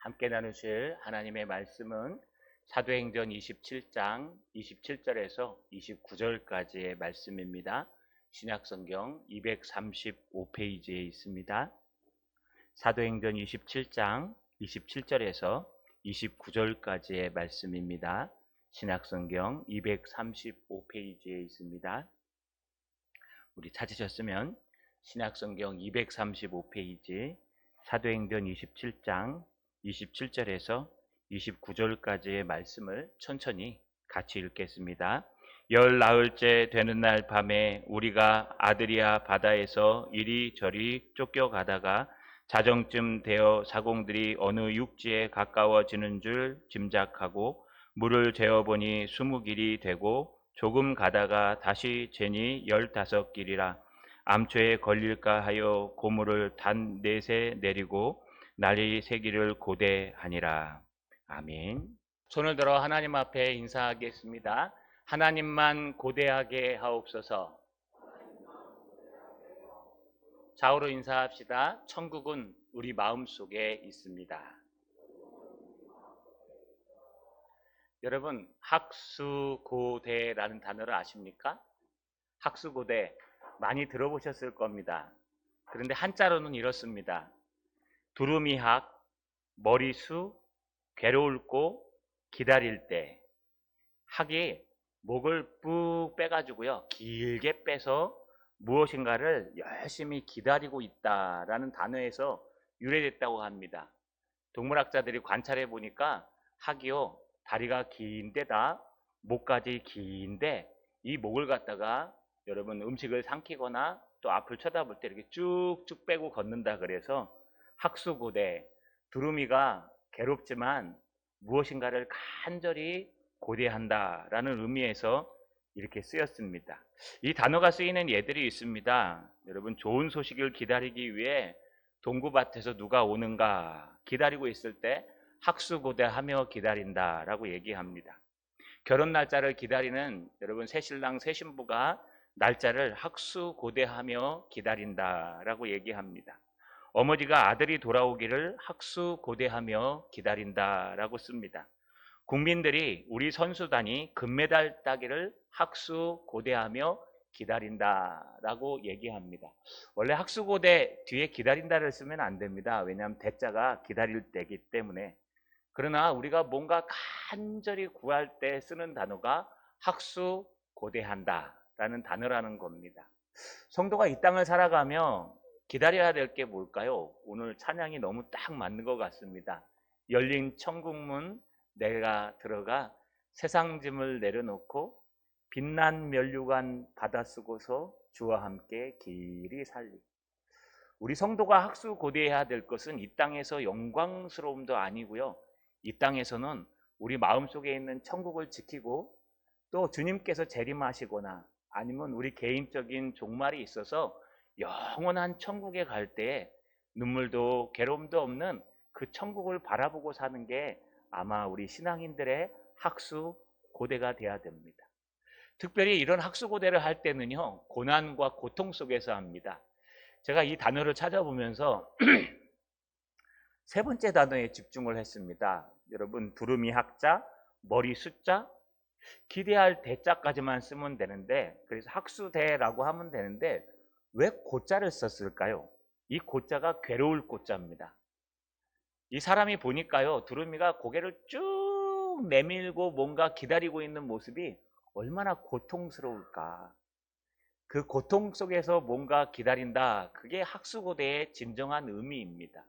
함께 나누실 하나님의 말씀은 사도행전 27장 27절에서 29절까지의 말씀입니다. 신약성경 235페이지에 있습니다. 사도행전 27장 27절에서 29절까지의 말씀입니다. 신약성경 235페이지에 있습니다. 우리 찾으셨으면 신약성경 235페이지 사도행전 27장 27절에서 29절까지의 말씀을 천천히 같이 읽겠습니다. 열 나흘째 되는 날 밤에 우리가 아드리아 바다에서 이리저리 쫓겨가다가 자정쯤 되어 사공들이 어느 육지에 가까워지는 줄 짐작하고 물을 재어보니 20길이 되고 조금 가다가 다시 재니 15길이라 암초에 걸릴까 하여 고물을 단 넷에 내리고 날이 새기를 고대하니라. 아멘. 손을 들어 하나님 앞에 인사하겠습니다. 하나님만 고대하게 하옵소서. 좌우로 인사합시다. 천국은 우리 마음속에 있습니다. 여러분, 학수고대라는 단어를 아십니까? 학수고대 많이 들어보셨을 겁니다. 그런데 한자로는 이렇습니다. 두루미학, 머리수, 괴로울고, 기다릴 때. 학이 목을 뿍 빼가지고요, 길게 빼서 무엇인가를 열심히 기다리고 있다라는 단어에서 유래됐다고 합니다. 동물학자들이 관찰해 보니까 학이요, 다리가 긴데다 목까지 긴데 이 목을 갖다가 여러분 음식을 삼키거나 또 앞을 쳐다볼 때 이렇게 쭉쭉 빼고 걷는다 그래서 학수고대, 두루미가 괴롭지만 무엇인가를 간절히 고대한다라는 의미에서 이렇게 쓰였습니다. 이 단어가 쓰이는 예들이 있습니다. 여러분, 좋은 소식을 기다리기 위해 동구밭에서 누가 오는가 기다리고 있을 때 학수고대하며 기다린다라고 얘기합니다. 결혼 날짜를 기다리는 여러분 새신랑 새신부가 날짜를 학수고대하며 기다린다라고 얘기합니다. 어머니가 아들이 돌아오기를 학수고대하며 기다린다라고 씁니다. 국민들이 우리 선수단이 금메달 따기를 학수고대하며 기다린다라고 얘기합니다. 원래 학수고대 뒤에 기다린다를 쓰면 안 됩니다. 왜냐하면 대자가 기다릴 때이기 때문에. 그러나 우리가 뭔가 간절히 구할 때 쓰는 단어가 학수고대한다라는 단어라는 겁니다. 성도가 이 땅을 살아가며 기다려야 될 게 뭘까요? 오늘 찬양이 너무 딱 맞는 것 같습니다. 열린 천국문 내가 들어가 세상 짐을 내려놓고 빛난 면류관 받아 쓰고서 주와 함께 길이 살리. 우리 성도가 학수고대해야 될 것은 이 땅에서 영광스러움도 아니고요, 이 땅에서는 우리 마음속에 있는 천국을 지키고 또 주님께서 재림하시거나 아니면 우리 개인적인 종말이 있어서 영원한 천국에 갈 때 눈물도 괴로움도 없는 그 천국을 바라보고 사는 게 아마 우리 신앙인들의 학수고대가 돼야 됩니다. 특별히 이런 학수고대를 할 때는요, 고난과 고통 속에서 합니다. 제가 이 단어를 찾아보면서 세 번째 단어에 집중을 했습니다. 여러분, 두루미 학자, 머리 숫자, 기대할 대자까지만 쓰면 되는데, 그래서 학수대라고 하면 되는데 왜 고자를 썼을까요? 이 고자가 괴로울 고자입니다. 이 사람이 보니까요, 두루미가 고개를 쭉 내밀고 뭔가 기다리고 있는 모습이 얼마나 고통스러울까. 그 고통 속에서 뭔가 기다린다, 그게 학수고대의 진정한 의미입니다.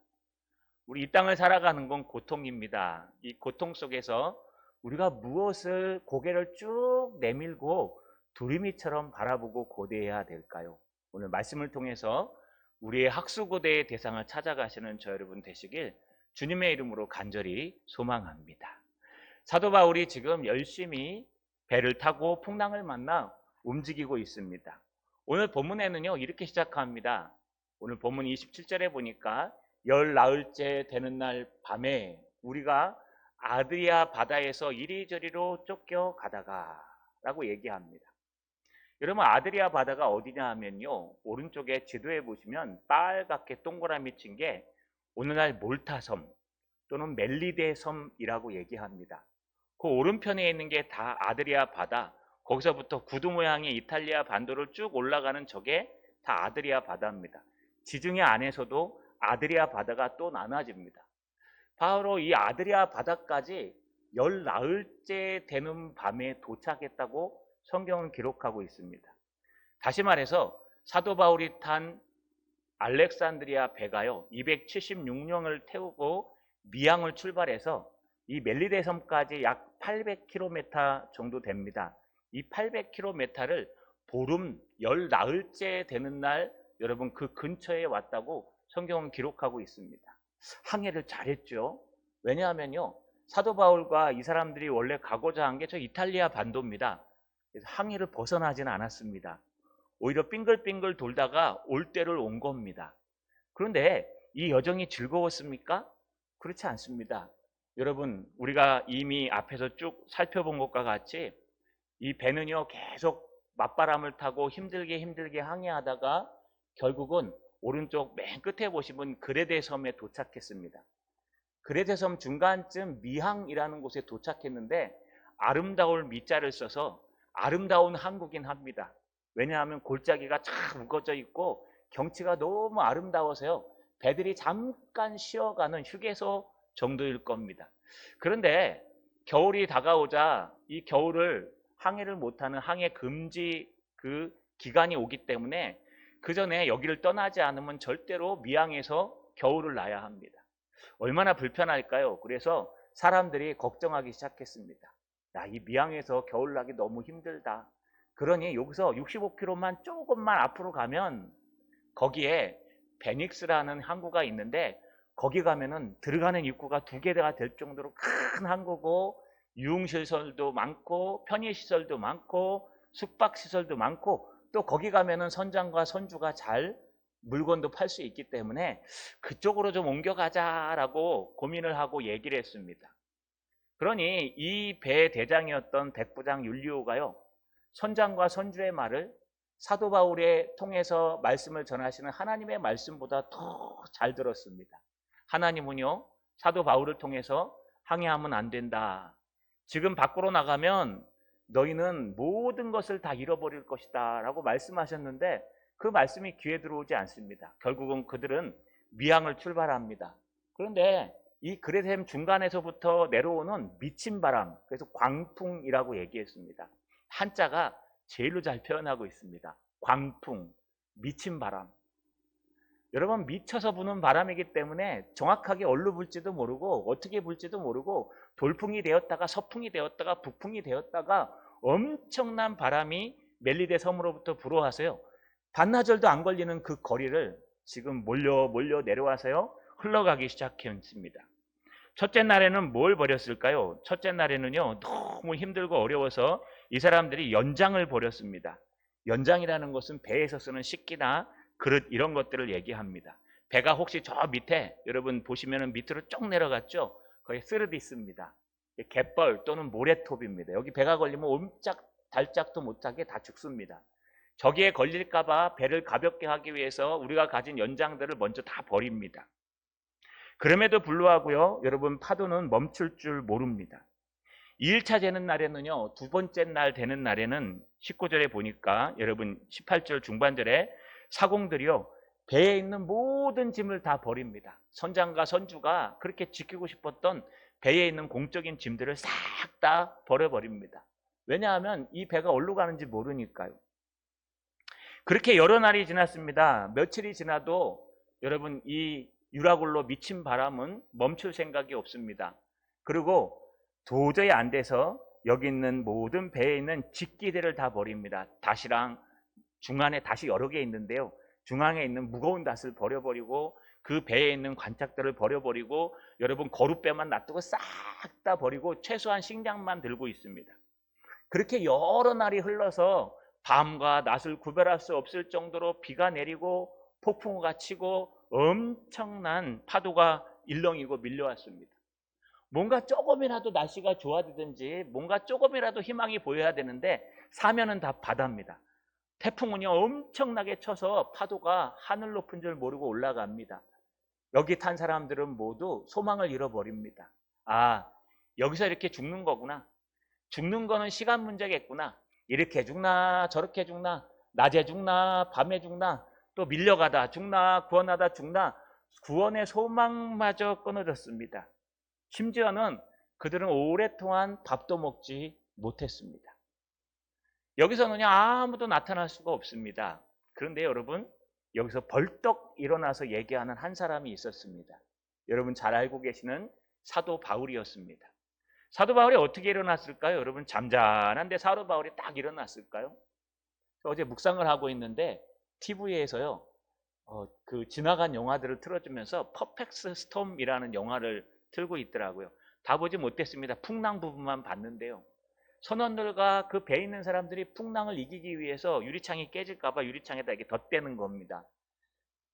우리 이 땅을 살아가는 건 고통입니다. 이 고통 속에서 우리가 무엇을 고개를 쭉 내밀고 두루미처럼 바라보고 고대해야 될까요? 오늘 말씀을 통해서 우리의 학수고대의 대상을 찾아가시는 저 여러분 되시길 주님의 이름으로 간절히 소망합니다. 사도 바울이 지금 열심히 배를 타고 풍랑을 만나 움직이고 있습니다. 오늘 본문에는요, 이렇게 시작합니다. 오늘 본문 27절에 보니까 열 나흘째 되는 날 밤에 우리가 아드리아 바다에서 이리저리로 쫓겨가다가 라고 얘기합니다. 여러분, 아드리아 바다가 어디냐 하면요, 오른쪽에 지도에 보시면 빨갛게 동그라미 친 게 오늘날 몰타섬, 또는 멜리데 섬이라고 얘기합니다. 그 오른편에 있는 게 다 아드리아 바다, 거기서부터 구두 모양의 이탈리아 반도를 쭉 올라가는 저게 다 아드리아 바다입니다. 지중해 안에서도 아드리아 바다가 또 나눠집니다. 바로 이 아드리아 바다까지 열 나흘째 되는 밤에 도착했다고 성경은 기록하고 있습니다. 다시 말해서 사도 바울이 탄 알렉산드리아 배가요 276명을 태우고 미항을 출발해서 이 멜리데 섬까지 약 800km 정도 됩니다. 이 800km를 보름 열 나흘째 되는 날 여러분 그 근처에 왔다고 성경은 기록하고 있습니다. 항해를 잘했죠. 왜냐하면요 사도 바울과 이 사람들이 원래 가고자 한 게 저 이탈리아 반도입니다. 그래서 항해를 벗어나지는 않았습니다. 오히려 빙글빙글 돌다가 올 때를 온 겁니다. 그런데 이 여정이 즐거웠습니까? 그렇지 않습니다. 여러분 우리가 이미 앞에서 쭉 살펴본 것과 같이 이 배는요 계속 맞바람을 타고 힘들게 항해하다가 결국은 오른쪽 맨 끝에 보시면 그레데 섬에 도착했습니다. 그레데 섬 중간쯤 미항이라는 곳에 도착했는데 아름다울 미자를 써서 아름다운 항구긴 합니다. 왜냐하면 골짜기가 쫙 우거져 있고 경치가 너무 아름다워서요 배들이 잠깐 쉬어가는 휴게소 정도일 겁니다. 그런데 겨울이 다가오자 이 겨울을 항해를 못하는 항해 금지 그 기간이 오기 때문에 그 전에 여기를 떠나지 않으면 절대로 미항에서 겨울을 나야 합니다. 얼마나 불편할까요? 그래서 사람들이 걱정하기 시작했습니다. 야, 이 미항에서 겨울 나기 너무 힘들다. 그러니 여기서 65km만 조금만 앞으로 가면 거기에 베닉스라는 항구가 있는데 거기 가면은 들어가는 입구가 두 개가 될 정도로 큰 항구고 유흥시설도 많고 편의시설도 많고 숙박시설도 많고 또 거기 가면은 선장과 선주가 잘 물건도 팔 수 있기 때문에 그쪽으로 좀 옮겨가자라고 고민을 하고 얘기를 했습니다. 그러니 이 배 대장이었던 백부장 율리오가요 선장과 선주의 말을 사도 바울에 통해서 말씀을 전하시는 하나님의 말씀보다 더 잘 들었습니다. 하나님은요 사도 바울을 통해서 항해하면 안 된다. 지금 밖으로 나가면 너희는 모든 것을 다 잃어버릴 것이다 라고 말씀하셨는데 그 말씀이 귀에 들어오지 않습니다. 결국은 그들은 미항을 출발합니다. 그런데 이 그레셈 중간에서부터 내려오는 미친 바람, 그래서 광풍이라고 얘기했습니다. 한자가 제일로 잘 표현하고 있습니다. 광풍, 미친 바람. 여러분 미쳐서 부는 바람이기 때문에 정확하게 어디로 불지도 모르고 어떻게 불지도 모르고 돌풍이 되었다가 서풍이 되었다가 북풍이 되었다가 엄청난 바람이 멜리데 섬으로부터 불어와서요. 반나절도 안 걸리는 그 거리를 지금 몰려 내려와서요. 흘러가기 시작했습니다. 첫째 날에는 뭘 벌였을까요? 첫째 날에는요. 너무 힘들고 어려워서 이 사람들이 연장을 벌였습니다. 연장이라는 것은 배에서 쓰는 식기나 그릇 이런 것들을 얘기합니다. 배가 혹시 저 밑에 여러분 보시면 밑으로 쭉 내려갔죠? 거기 쓰르디 있습니다. 갯벌 또는 모래톱입니다. 여기 배가 걸리면 옴짝 달짝도 못하게 다 죽습니다. 저기에 걸릴까봐 배를 가볍게 하기 위해서 우리가 가진 연장들을 먼저 다 버립니다. 그럼에도 불구하고요, 여러분 파도는 멈출 줄 모릅니다. 2일차 되는 날에는요, 두 번째 날 되는 날에는 19절에 보니까 여러분 18절 중반절에 사공들이요, 배에 있는 모든 짐을 다 버립니다. 선장과 선주가 그렇게 지키고 싶었던 배에 있는 공적인 짐들을 싹 다 버려버립니다. 왜냐하면 이 배가 어디로 가는지 모르니까요. 그렇게 여러 날이 지났습니다. 며칠이 지나도 여러분 이 유라굴로 미친 바람은 멈출 생각이 없습니다. 그리고 도저히 안 돼서 여기 있는 모든 배에 있는 직기들을 다 버립니다. 닷이랑 중안에 닷이 여러 개 있는데요. 중앙에 있는 무거운 닷을 버려버리고 그 배에 있는 관짝들을 버려버리고 여러분 거룻배만 놔두고 싹 다 버리고 최소한 식량만 들고 있습니다. 그렇게 여러 날이 흘러서 밤과 낮을 구별할 수 없을 정도로 비가 내리고 폭풍우가 치고 엄청난 파도가 일렁이고 밀려왔습니다. 뭔가 조금이라도 날씨가 좋아지든지 뭔가 조금이라도 희망이 보여야 되는데 사면은 다 바다입니다. 태풍은요 엄청나게 쳐서 파도가 하늘 높은 줄 모르고 올라갑니다. 여기 탄 사람들은 모두 소망을 잃어버립니다. 아, 여기서 이렇게 죽는 거구나. 죽는 거는 시간 문제겠구나. 이렇게 죽나 저렇게 죽나, 낮에 죽나 밤에 죽나, 또 밀려가다 죽나 구원하다 죽나, 구원의 소망마저 끊어졌습니다. 심지어는 그들은 오랫동안 밥도 먹지 못했습니다. 여기서는 그냥 아무도 나타날 수가 없습니다. 그런데 여러분, 여기서 벌떡 일어나서 얘기하는 한 사람이 있었습니다. 여러분 잘 알고 계시는 사도 바울이었습니다. 사도 바울이 어떻게 일어났을까요? 여러분, 잠잠한데 사도 바울이 딱 일어났을까요? 어제 묵상을 하고 있는데 TV에서요, 그 지나간 영화들을 틀어주면서 퍼펙트 스톰이라는 영화를 틀고 있더라고요. 다 보지 못했습니다. 풍랑 부분만 봤는데요. 선원들과 그 배에 있는 사람들이 풍랑을 이기기 위해서 유리창이 깨질까봐 유리창에다 이렇게 덧대는 겁니다.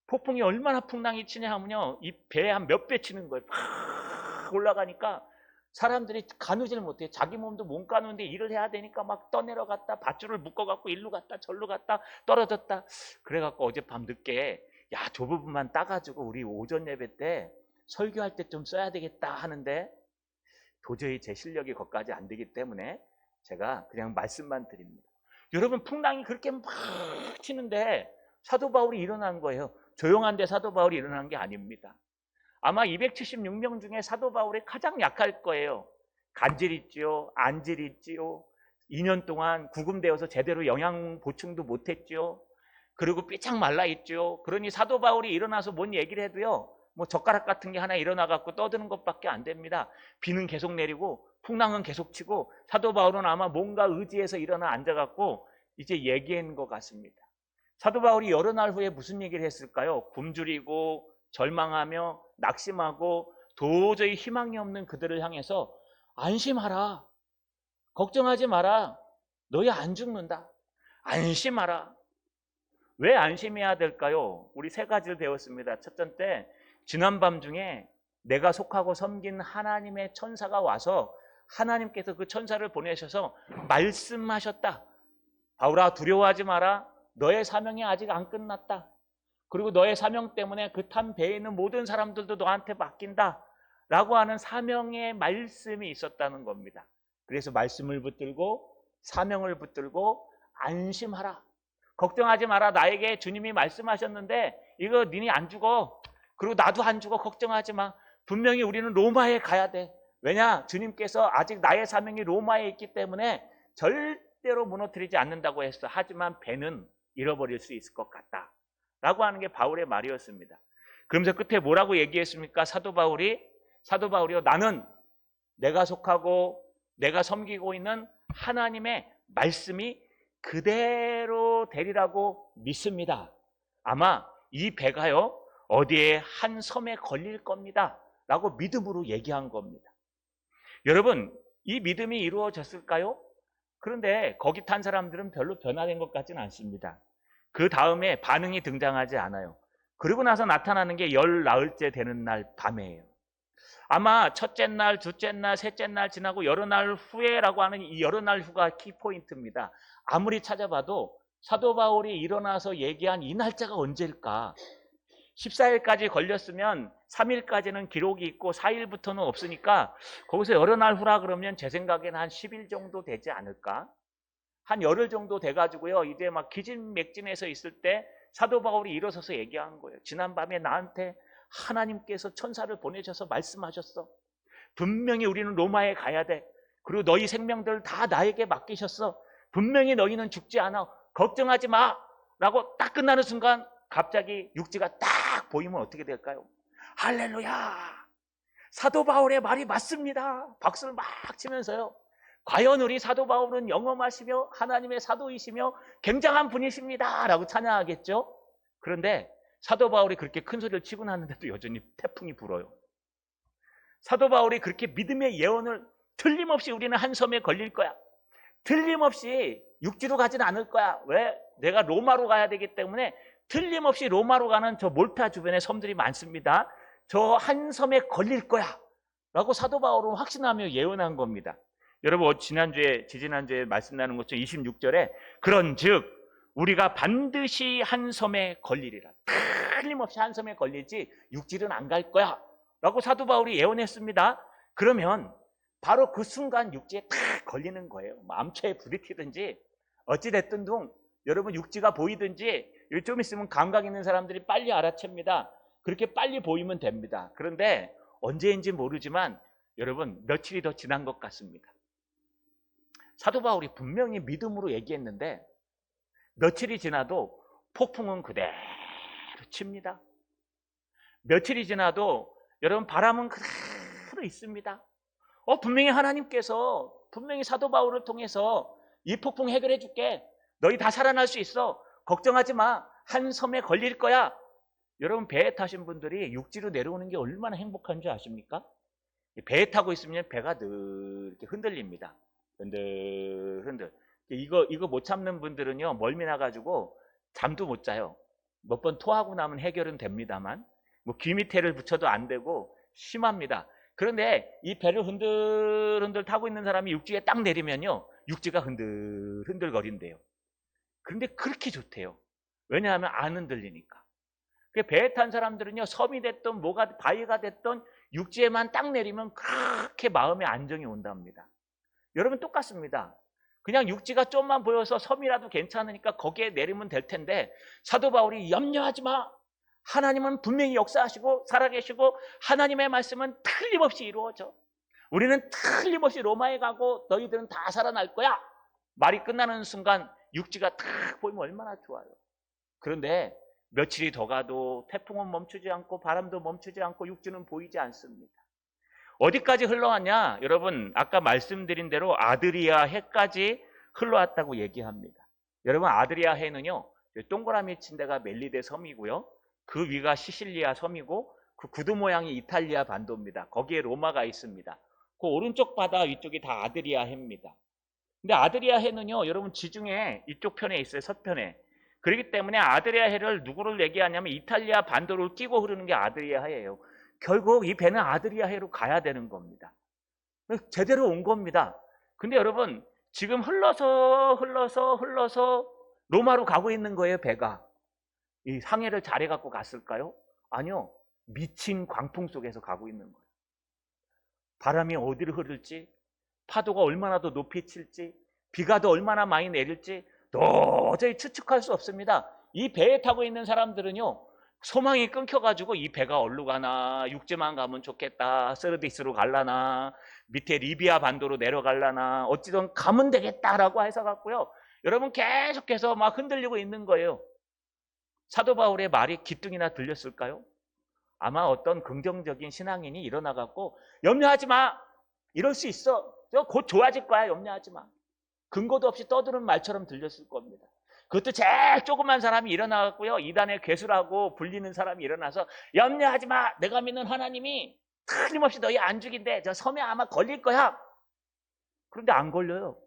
폭풍이 얼마나 풍랑이 치냐 하면요, 이 배에 한 몇 배 치는 거예요. 팍 올라가니까 사람들이 가누질 못해요. 자기 몸도 못 가누는데 일을 해야 되니까 막 떠내려갔다 밧줄을 묶어갖고 일로 갔다 절로 갔다 떨어졌다. 그래갖고 어젯밤 늦게 야, 저 부분만 따가지고 우리 오전 예배 때 설교할 때 좀 써야 되겠다 하는데 도저히 제 실력이 거기까지 안 되기 때문에 제가 그냥 말씀만 드립니다. 여러분, 풍랑이 그렇게 막 치는데 사도 바울이 일어난 거예요. 조용한데 사도 바울이 일어난 게 아닙니다. 아마 276명 중에 사도 바울이 가장 약할 거예요. 간질 있지요, 안질 있지요, 2년 동안 구금되어서 제대로 영양 보충도 못했지요. 그리고 삐창 말라 있지요. 그러니 사도 바울이 일어나서 뭔 얘기를 해도요, 뭐 젓가락 같은 게 하나 일어나갖고 떠드는 것밖에 안 됩니다. 비는 계속 내리고 풍랑은 계속 치고 사도 바울은 아마 뭔가 의지해서 일어나 앉아갖고 이제 얘기한 것 같습니다. 사도 바울이 여러 날 후에 무슨 얘기를 했을까요? 굶주리고 절망하며 낙심하고 도저히 희망이 없는 그들을 향해서 안심하라, 걱정하지 마라, 너희 안 죽는다, 안심하라. 왜 안심해야 될까요? 우리 세 가지를 배웠습니다. 첫 번째, 지난밤 중에 내가 속하고 섬긴 하나님의 천사가 와서 하나님께서 그 천사를 보내셔서 말씀하셨다. 바울아, 두려워하지 마라. 너의 사명이 아직 안 끝났다. 그리고 너의 사명 때문에 그 탄 배에 있는 모든 사람들도 너한테 맡긴다 라고 하는 사명의 말씀이 있었다는 겁니다. 그래서 말씀을 붙들고 사명을 붙들고 안심하라, 걱정하지 마라. 나에게 주님이 말씀하셨는데 이거 니네 안 죽어. 그리고 나도 안 죽어. 걱정하지 마. 분명히 우리는 로마에 가야 돼. 왜냐? 주님께서 아직 나의 사명이 로마에 있기 때문에 절대로 무너뜨리지 않는다고 했어. 하지만 배는 잃어버릴 수 있을 것 같다 라고 하는 게 바울의 말이었습니다. 그러면서 끝에 뭐라고 얘기했습니까? 사도 바울이요, 나는 내가 속하고 내가 섬기고 있는 하나님의 말씀이 그대로 되리라고 믿습니다. 아마 이 배가요, 어디에 한 섬에 걸릴 겁니다 라고 믿음으로 얘기한 겁니다. 여러분, 이 믿음이 이루어졌을까요? 그런데 거기 탄 사람들은 별로 변화된 것 같지는 않습니다. 그 다음에 반응이 등장하지 않아요. 그리고 나서 나타나는 게 열 나흘째 되는 날 밤에요. 아마 첫째 날, 둘째 날, 셋째 날 지나고 여러 날 후에라고 하는 이 여러 날 후가 키포인트입니다. 아무리 찾아봐도 사도 바울이 일어나서 얘기한 이 날짜가 언제일까? 14일까지 걸렸으면 3일까지는 기록이 있고 4일부터는 없으니까 거기서 여러 날 후라 그러면 제 생각에는 한 10일 정도 되지 않을까? 한 열흘 정도 돼가지고요, 이제 막 기진맥진해서 있을 때 사도 바울이 일어서서 얘기한 거예요. 지난밤에 나한테 하나님께서 천사를 보내셔서 말씀하셨어. 분명히 우리는 로마에 가야 돼. 그리고 너희 생명들 다 나에게 맡기셨어. 분명히 너희는 죽지 않아. 걱정하지 마 라고 딱 끝나는 순간 갑자기 육지가 딱 보이면 어떻게 될까요? 할렐루야, 사도 바울의 말이 맞습니다. 박수를 막 치면서요, 과연 우리 사도 바울은 영험하시며 하나님의 사도이시며 굉장한 분이십니다 라고 찬양하겠죠. 그런데 사도 바울이 그렇게 큰 소리를 치고 나는데도 여전히 태풍이 불어요. 사도 바울이 그렇게 믿음의 예언을 틀림없이 우리는 한 섬에 걸릴 거야, 틀림없이 육지로 가지는 않을 거야. 왜? 내가 로마로 가야 되기 때문에 틀림없이 로마로 가는 저 몰타 주변에 섬들이 많습니다. 저 한 섬에 걸릴 거야 라고 사도 바울은 확신하며 예언한 겁니다. 여러분, 지지난주에 말씀 나눈 것처럼 26절에 그런즉 우리가 반드시 한 섬에 걸리리라, 틀림없이 틀림없이 한 섬에 걸리지 육지는 안 갈 거야 라고 사도 바울이 예언했습니다. 그러면 바로 그 순간 육지에 탁 걸리는 거예요. 뭐 암초에 부딪히든지 어찌됐든 둥 여러분 육지가 보이든지 좀 있으면 감각 있는 사람들이 빨리 알아챕니다. 그렇게 빨리 보이면 됩니다. 그런데 언제인지 모르지만 여러분 며칠이 더 지난 것 같습니다. 사도 바울이 분명히 믿음으로 얘기했는데 며칠이 지나도 폭풍은 그대로 칩니다. 며칠이 지나도 여러분 바람은 그대로 있습니다. 분명히 하나님께서 분명히 사도 바울을 통해서 이 폭풍 해결해 줄게. 너희 다 살아날 수 있어. 걱정하지 마. 한 섬에 걸릴 거야. 여러분 배에 타신 분들이 육지로 내려오는 게 얼마나 행복한 줄 아십니까? 배에 타고 있으면 배가 늘 이렇게 흔들립니다. 흔들. 이거 못 참는 분들은요 멀미 나가지고 잠도 못 자요. 몇 번 토하고 나면 해결은 됩니다만 뭐 귀 밑에를 붙여도 안 되고 심합니다. 그런데 이 배를 흔들흔들 타고 있는 사람이 육지에 딱 내리면요 육지가 흔들흔들거린대요. 그런데 그렇게 좋대요. 왜냐하면 안 흔들리니까. 배에 탄 사람들은요 섬이 됐든 뭐가 바위가 됐든 육지에만 딱 내리면 그렇게 마음의 안정이 온답니다. 여러분 똑같습니다. 그냥 육지가 좀만 보여서 섬이라도 괜찮으니까 거기에 내리면 될 텐데 사도 바울이 염려하지 마. 하나님은 분명히 역사하시고 살아계시고 하나님의 말씀은 틀림없이 이루어져. 우리는 틀림없이 로마에 가고 너희들은 다 살아날 거야. 말이 끝나는 순간 육지가 탁 보이면 얼마나 좋아요. 그런데 며칠이 더 가도 태풍은 멈추지 않고 바람도 멈추지 않고 육지는 보이지 않습니다. 어디까지 흘러왔냐? 여러분 아까 말씀드린 대로 아드리아 해까지 흘러왔다고 얘기합니다. 여러분 아드리아 해는요 동그라미 친 데가 멜리데 섬이고요. 그 위가 시실리아 섬이고 그 구두 모양이 이탈리아 반도입니다. 거기에 로마가 있습니다. 그 오른쪽 바다 위쪽이 다 아드리아 해입니다. 근데 아드리아 해는요 여러분 지중해 이쪽 편에 있어요. 서편에. 그렇기 때문에 아드리아 해를 누구를 얘기하냐면 이탈리아 반도를 끼고 흐르는 게 아드리아 해예요. 결국 이 배는 아드리아 해로 가야 되는 겁니다. 제대로 온 겁니다. 근데 여러분 지금 흘러서 로마로 가고 있는 거예요. 배가. 이 상해를 잘해갖고 갔을까요? 아니요. 미친 광풍 속에서 가고 있는 거예요. 바람이 어디를 흐를지, 파도가 얼마나 더 높이 칠지, 비가 더 얼마나 많이 내릴지 도저히 추측할 수 없습니다. 이 배에 타고 있는 사람들은요 소망이 끊겨가지고 이 배가 어디로 가나, 육지만 가면 좋겠다, 서르디스로 갈라나, 밑에 리비아 반도로 내려갈라나, 어찌든 가면 되겠다라고 해서 갔고요. 여러분 계속해서 막 흔들리고 있는 거예요. 사도 바울의 말이 기뚱이나 들렸을까요? 아마 어떤 긍정적인 신앙인이 일어나갖고 염려하지 마. 이럴 수 있어. 곧 좋아질 거야. 염려하지 마. 근거도 없이 떠드는 말처럼 들렸을 겁니다. 그것도 제일 조그만 사람이 일어나갖고요. 이단의 괴수라고 불리는 사람이 일어나서 염려하지 마. 내가 믿는 하나님이 틀림없이 너희 안 죽인데 저 섬에 아마 걸릴 거야. 그런데 안 걸려요.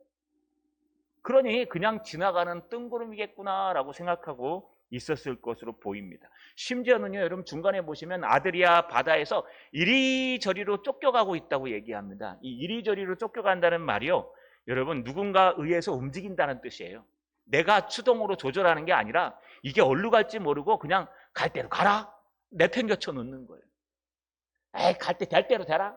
그러니 그냥 지나가는 뜬구름이겠구나라고 생각하고 있었을 것으로 보입니다. 심지어는요, 여러분 중간에 보시면 아드리아 바다에서 이리저리로 쫓겨가고 있다고 얘기합니다. 이 이리저리로 쫓겨간다는 말이요, 여러분 누군가 의해서 움직인다는 뜻이에요. 내가 추동으로 조절하는 게 아니라 이게 어디로 갈지 모르고 그냥 갈 대로 가라 내팽겨쳐 놓는 거예요. 에이, 갈 때 될 대로 되라.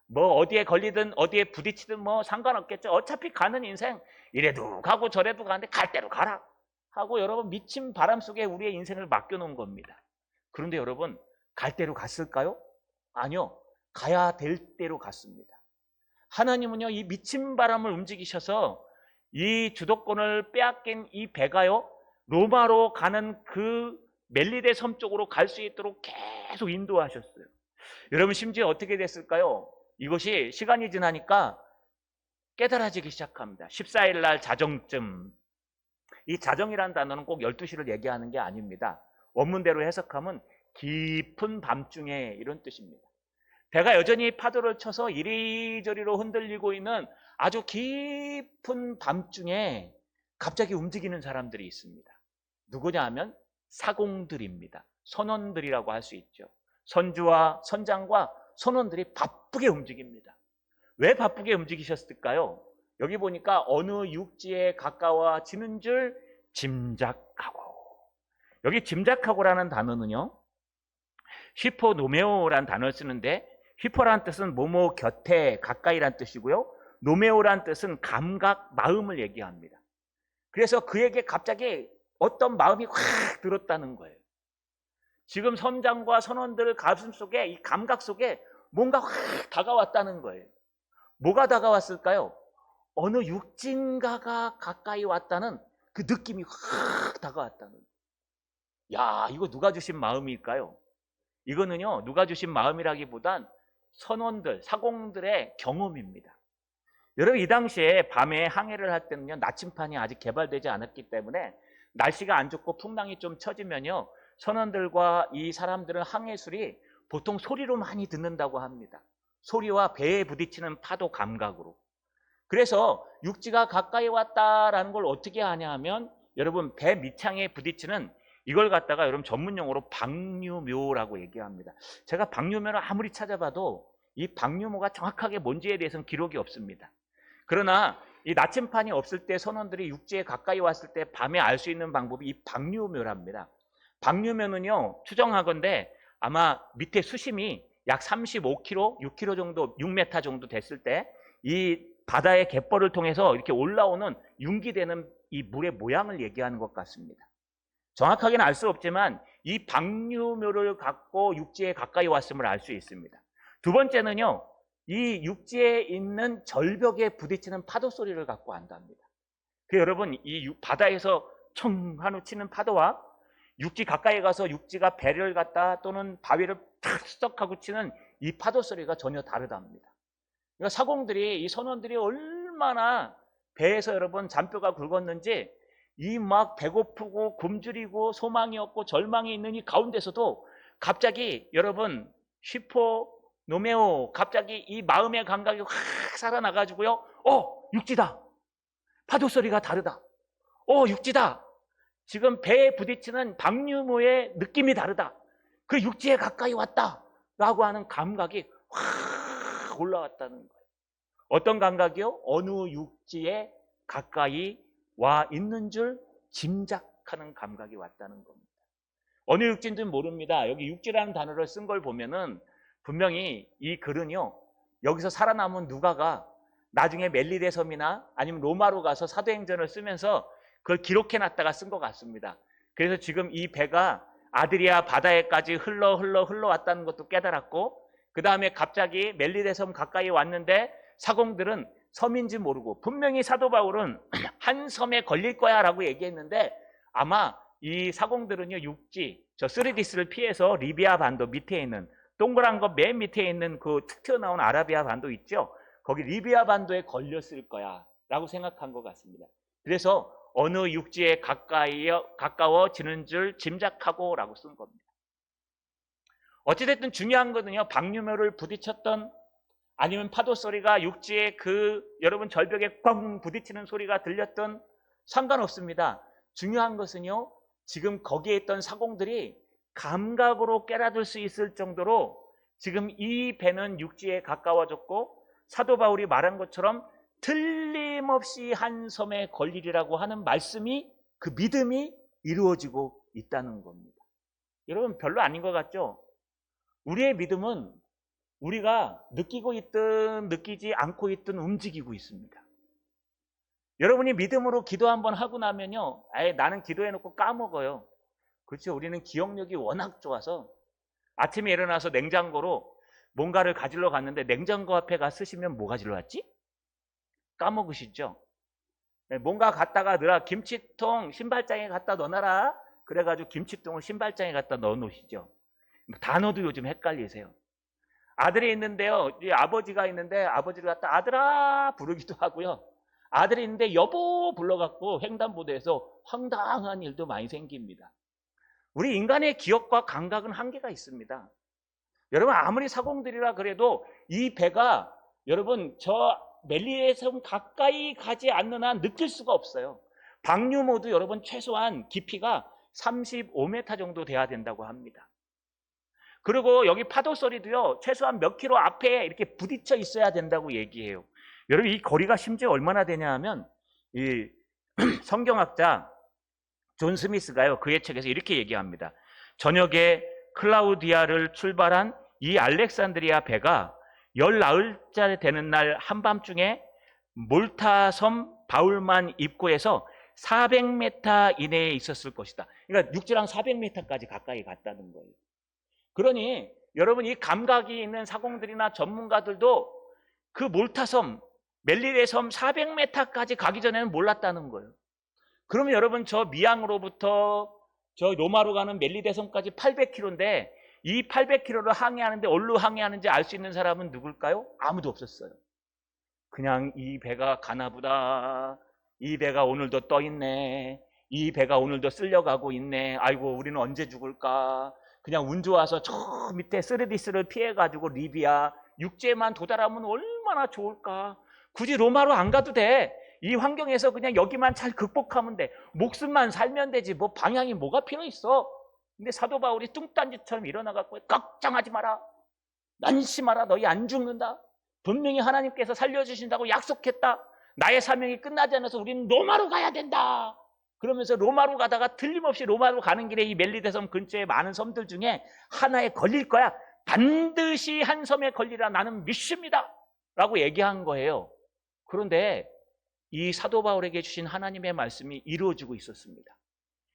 뭐 어디에 걸리든 어디에 부딪히든 뭐 상관없겠죠. 어차피 가는 인생 이래도 가고 저래도 가는데 갈 대로 가라 하고 여러분 미친 바람 속에 우리의 인생을 맡겨놓은 겁니다. 그런데 여러분 갈 대로 갔을까요? 아니요. 가야 될 대로 갔습니다. 하나님은요 이 미친 바람을 움직이셔서 이 주도권을 빼앗긴 이 배가요 로마로 가는 그 멜리데 섬 쪽으로 갈 수 있도록 계속 인도하셨어요. 여러분 심지어 어떻게 됐을까요? 이것이 시간이 지나니까 깨달아지기 시작합니다. 14일 날 자정쯤. 이 자정이라는 단어는 꼭 12시를 얘기하는 게 아닙니다. 원문대로 해석하면 깊은 밤중에 이런 뜻입니다. 배가 여전히 파도를 쳐서 이리저리로 흔들리고 있는 아주 깊은 밤중에 갑자기 움직이는 사람들이 있습니다. 누구냐 하면 사공들입니다. 선원들이라고 할 수 있죠. 선주와 선장과 선원들이 바쁘게 움직입니다. 왜 바쁘게 움직이셨을까요? 여기 보니까 어느 육지에 가까워지는 줄 짐작하고 여기 짐작하고라는 단어는요, 히포노메오라는 단어를 쓰는데, 히포라는 뜻은 뭐뭐 곁에 가까이란 뜻이고요, 노메오라는 뜻은 감각, 마음을 얘기합니다. 그래서 그에게 갑자기 어떤 마음이 확 들었다는 거예요. 지금 선장과 선원들 가슴 속에, 이 감각 속에 뭔가 확 다가왔다는 거예요. 뭐가 다가왔을까요? 어느 육진가가 가까이 왔다는 그 느낌이 확 다가왔다는 거예요. 야, 이거 누가 주신 마음일까요? 이거는요, 누가 주신 마음이라기보단 선원들, 사공들의 경험입니다. 여러분, 이 당시에 밤에 항해를 할 때는요, 나침판이 아직 개발되지 않았기 때문에 날씨가 안 좋고 풍랑이 좀 처지면요, 선원들과 이 사람들은 항해술이 보통 소리로 많이 듣는다고 합니다. 소리와 배에 부딪히는 파도 감각으로. 그래서 육지가 가까이 왔다라는 걸 어떻게 하냐 하면, 여러분, 배 밑창에 부딪히는 이걸 갖다가 여러분 전문용어로 방류묘라고 얘기합니다. 제가 방류묘를 아무리 찾아봐도 이 방류묘가 정확하게 뭔지에 대해서는 기록이 없습니다. 그러나 이 나침판이 없을 때 선원들이 육지에 가까이 왔을 때 밤에 알 수 있는 방법이 이 방류묘랍니다. 방류묘는요, 추정하건대 아마 밑에 수심이 약 35km, 6km 정도, 6m 정도 됐을 때 이 바다의 갯벌을 통해서 이렇게 올라오는 융기되는 이 물의 모양을 얘기하는 것 같습니다. 정확하게는 알 수 없지만 이 방류묘를 갖고 육지에 가까이 왔음을 알 수 있습니다. 두 번째는요, 이 육지에 있는 절벽에 부딪히는 파도 소리를 갖고 안답니다. 그 여러분, 이 바다에서 청 하고 치는 파도와 육지 가까이 가서 육지가 배를 갖다 또는 바위를 탁 하고 치는 이 파도 소리가 전혀 다르답니다. 그러니까 사공들이, 이 선원들이 얼마나 배에서 여러분 잔뼈가 굵었는지, 이 막 배고프고 굶주리고 소망이 없고 절망이 있는 이 가운데서도 갑자기 여러분 히포노메오, 갑자기 이 마음의 감각이 확 살아나가지고요, 육지다, 파도 소리가 다르다, 육지다, 지금 배에 부딪히는 방류모의 느낌이 다르다, 그 육지에 가까이 왔다 라고 하는 감각이 확 올라왔다는 거예요. 어떤 감각이요? 어느 육지에 가까이 와 있는 줄 짐작하는 감각이 왔다는 겁니다. 어느 육지인지는 모릅니다. 여기 육지라는 단어를 쓴 걸 보면은 분명히 이 글은요, 여기서 살아남은 누가가 나중에 멜리데 섬이나 아니면 로마로 가서 사도행전을 쓰면서 그걸 기록해 놨다가 쓴 것 같습니다. 그래서 지금 이 배가 아드리아 바다에까지 흘러왔다는 것도 깨달았고, 그 다음에 갑자기 멜리데 섬 가까이 왔는데 사공들은 섬인지 모르고, 분명히 사도 바울은 한 섬에 걸릴 거야 라고 얘기했는데, 아마 이 사공들은요, 육지, 저 스리디스를 피해서 리비아 반도 밑에 있는 동그란 거 맨 밑에 있는 그 툭 튀어나온 아라비아 반도 있죠, 거기 리비아 반도에 걸렸을 거야 라고 생각한 것 같습니다. 그래서 어느 육지에 가까워지는 줄 짐작하고 라고 쓴 겁니다. 어찌됐든 중요한 거는요, 방류묘를 부딪혔던, 아니면 파도 소리가 육지에 그 여러분 절벽에 꽝 부딪히는 소리가 들렸던 상관없습니다. 중요한 것은요, 지금 거기에 있던 사공들이 감각으로 깨달을 수 있을 정도로 지금 이 배는 육지에 가까워졌고, 사도 바울이 말한 것처럼 틀림없이 한 섬에 걸리리라고 하는 말씀이, 그 믿음이 이루어지고 있다는 겁니다. 여러분, 별로 아닌 것 같죠? 우리의 믿음은 우리가 느끼고 있든 느끼지 않고 있든 움직이고 있습니다. 여러분이 믿음으로 기도 한번 하고 나면요, 나는 기도해놓고 까먹어요. 그렇죠? 우리는 기억력이 워낙 좋아서 아침에 일어나서 냉장고로 뭔가를 가지러 갔는데 냉장고 앞에 가 쓰시면 뭐 가지러 왔지? 까먹으시죠? 뭔가 갖다가 넣으라, 김치통 신발장에 갖다 넣어놔라 그래가지고 김치통을 신발장에 갖다 넣어놓으시죠. 단어도 요즘 헷갈리세요. 아들이 있는데요, 아버지가 있는데 아버지를 갖다 아들아 부르기도 하고요, 아들이 있는데 여보 불러갖고 횡단보도에서 황당한 일도 많이 생깁니다. 우리 인간의 기억과 감각은 한계가 있습니다. 여러분, 아무리 사공들이라 그래도 이 배가 여러분 저 멜리데 섬 가까이 가지 않는 한 느낄 수가 없어요. 방류모도 여러분 최소한 깊이가 35m 정도 돼야 된다고 합니다. 그리고 여기 파도 소리도요, 최소한 몇 킬로 앞에 이렇게 부딪혀 있어야 된다고 얘기해요. 여러분, 이 거리가 심지어 얼마나 되냐 하면, 이 성경학자 존 스미스가요, 그의 책에서 이렇게 얘기합니다. 저녁에 클라우디아를 출발한 이 알렉산드리아 배가 열 나흘째 되는 날 한밤중에 몰타 섬 바울만 입구에서 400m 이내에 있었을 것이다. 그러니까 육지랑 400m까지 가까이 갔다는 거예요. 그러니 여러분, 이 감각이 있는 사공들이나 전문가들도 그 몰타섬, 멜리레 섬 400m까지 가기 전에는 몰랐다는 거예요. 그러면 여러분, 저 미항으로부터 저 로마로 가는 멜리레 섬까지 800km인데 이 800km를 항해하는데 어디로 항해하는지 알 수 있는 사람은 누굴까요? 아무도 없었어요. 그냥 이 배가 가나보다, 이 배가 오늘도 떠 있네, 이 배가 오늘도 쓸려가고 있네, 아이고 우리는 언제 죽을까, 그냥 운 좋아서 저 밑에 스르디스를 피해가지고 리비아 육지에만 도달하면 얼마나 좋을까, 굳이 로마로 안 가도 돼, 이 환경에서 그냥 여기만 잘 극복하면 돼, 목숨만 살면 되지, 뭐 방향이 뭐가 필요 있어. 근데 사도 바울이 뚱딴지처럼 일어나갖고 걱정하지 마라, 난심하라, 너희 안 죽는다, 분명히 하나님께서 살려주신다고 약속했다, 나의 사명이 끝나지 않아서 우리는 로마로 가야 된다. 그러면서 로마로 가다가 틀림없이 로마로 가는 길에 이 멜리데섬 근처에 많은 섬들 중에 하나에 걸릴 거야, 반드시 한 섬에 걸리라, 나는 믿습니다 라고 얘기한 거예요. 그런데 이 사도 바울에게 주신 하나님의 말씀이 이루어지고 있었습니다.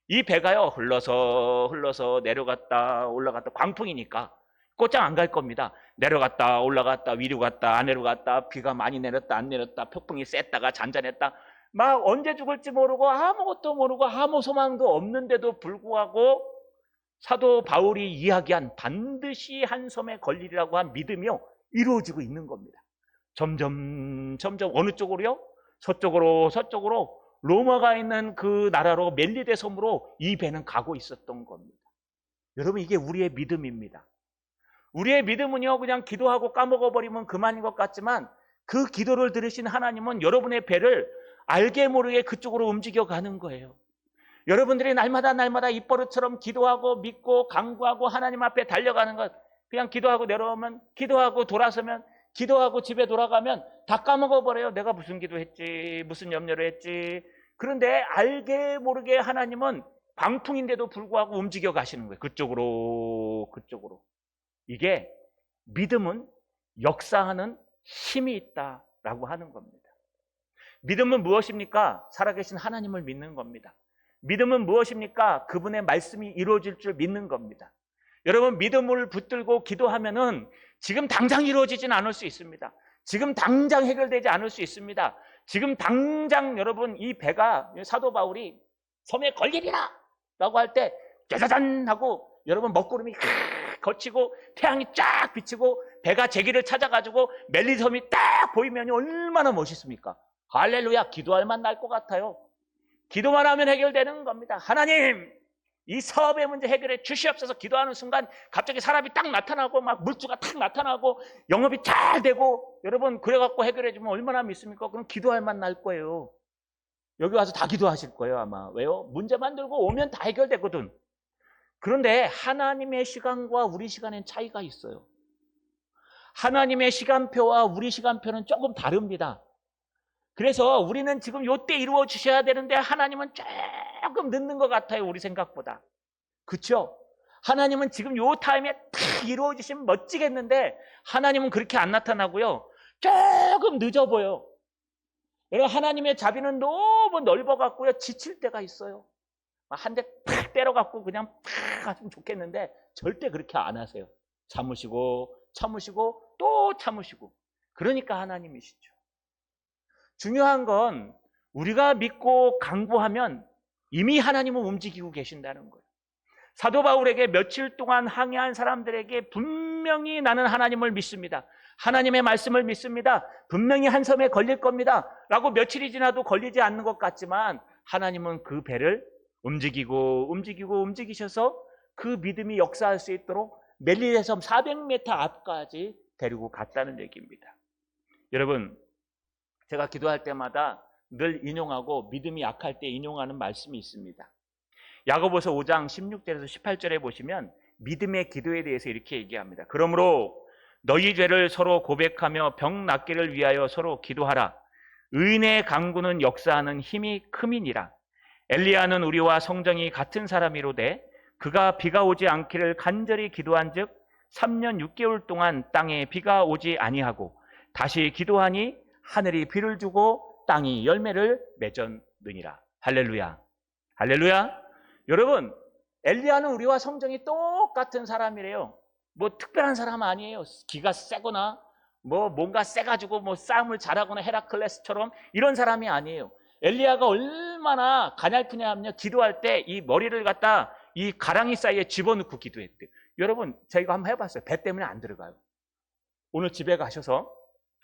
이 배가요, 흘러서 내려갔다 올라갔다, 광풍이니까 곧장 안 갈 겁니다. 내려갔다 올라갔다 위로 갔다 아래로 갔다, 비가 많이 내렸다 안 내렸다, 폭풍이 셌다가 잔잔했다, 막 언제 죽을지 모르고 아무것도 모르고 아무 소망도 없는데도 불구하고 사도 바울이 이야기한 반드시 한 섬에 걸리리라고 한 믿음이요, 이루어지고 있는 겁니다. 점점 어느 쪽으로요? 서쪽으로 로마가 있는 그 나라로 멜리데 섬으로 이 배는 가고 있었던 겁니다. 여러분, 이게 우리의 믿음입니다. 우리의 믿음은요, 그냥 기도하고 까먹어버리면 그만인 것 같지만 그 기도를 들으신 하나님은 여러분의 배를 알게 모르게 그쪽으로 움직여가는 거예요. 여러분들이 날마다 입버릇처럼 기도하고 믿고 강구하고 하나님 앞에 달려가는 것, 그냥 기도하고 내려오면, 기도하고 돌아서면, 기도하고 집에 돌아가면 다 까먹어버려요. 내가 무슨 기도했지, 무슨 염려를 했지. 그런데 알게 모르게 하나님은 광풍인데도 불구하고 움직여 가시는 거예요. 그쪽으로. 이게 믿음은 역사하는 힘이 있다라고 하는 겁니다. 믿음은 무엇입니까? 살아계신 하나님을 믿는 겁니다. 믿음은 무엇입니까? 그분의 말씀이 이루어질 줄 믿는 겁니다. 여러분, 믿음을 붙들고 기도하면은 지금 당장 이루어지진 않을 수 있습니다. 지금 당장 해결되지 않을 수 있습니다. 지금 당장 여러분, 이 배가, 사도 바울이 섬에 걸리리라 라고 할 때 짜자잔 하고 여러분 먹구름이 거치고 태양이 쫙 비치고 배가 제기를 찾아가지고 멜리섬이 딱 보이면 얼마나 멋있습니까? 할렐루야. 기도할 만 날 것 같아요. 기도만 하면 해결되는 겁니다. 하나님, 이 사업의 문제 해결해 주시옵소서. 기도하는 순간 갑자기 사람이 딱 나타나고 막 물주가 딱 나타나고 영업이 잘 되고, 여러분 그래갖고 해결해 주면 얼마나 믿습니까? 그럼 기도할 만 날 거예요. 여기 와서 다 기도하실 거예요 아마. 왜요? 문제만 들고 오면 다 해결되거든. 그런데 하나님의 시간과 우리 시간엔 차이가 있어요. 하나님의 시간표와 우리 시간표는 조금 다릅니다. 그래서 우리는 지금 요때 이루어 주셔야 되는데 하나님은 조금 늦는 것 같아요, 우리 생각보다. 그렇죠? 하나님은 지금 요 타임에 딱 이루어 주시면 멋지겠는데 하나님은 그렇게 안 나타나고요, 조금 늦어 보여. 여러분, 하나님의 자비는 너무 넓어갖고요, 지칠 때가 있어요. 한 대 팍 때려갖고 그냥 팍 하시면 좋겠는데 절대 그렇게 안 하세요. 참으시고 또 참으시고. 그러니까 하나님이시죠. 중요한 건 우리가 믿고 강구하면 이미 하나님은 움직이고 계신다는 거예요. 사도 바울에게 며칠 동안 항해한 사람들에게 분명히 나는 하나님을 믿습니다, 하나님의 말씀을 믿습니다, 분명히 한 섬에 걸릴 겁니다 라고 며칠이 지나도 걸리지 않는 것 같지만 하나님은 그 배를 움직이셔서 그 믿음이 역사할 수 있도록 멜리레 섬 400m 앞까지 데리고 갔다는 얘기입니다. 여러분, 제가 기도할 때마다 늘 인용하고 믿음이 약할 때 인용하는 말씀이 있습니다. 야고보서 5장 16절에서 18절에 보시면 믿음의 기도에 대해서 이렇게 얘기합니다. 그러므로 너희 죄를 서로 고백하며 병 낫기를 위하여 서로 기도하라. 의인의 간구는 역사하는 힘이 큼이니라. 엘리야는 우리와 성정이 같은 사람이로되 그가 비가 오지 않기를 간절히 기도한즉 3년 6개월 동안 땅에 비가 오지 아니하고 다시 기도하니 하늘이 비를 주고 땅이 열매를 맺었느니라. 할렐루야. 할렐루야. 여러분, 엘리야는 우리와 성정이 똑같은 사람이래요. 뭐 특별한 사람 아니에요. 기가 세거나 뭐 뭔가 세가지고 뭐 싸움을 잘하거나 헤라클레스처럼 이런 사람이 아니에요. 엘리야가 얼마나 가냘프냐 하면요, 기도할 때 이 머리를 갖다 이 가랑이 사이에 집어넣고 기도했대요. 여러분, 저희가 한번 해봤어요. 배 때문에 안 들어가요. 오늘 집에 가셔서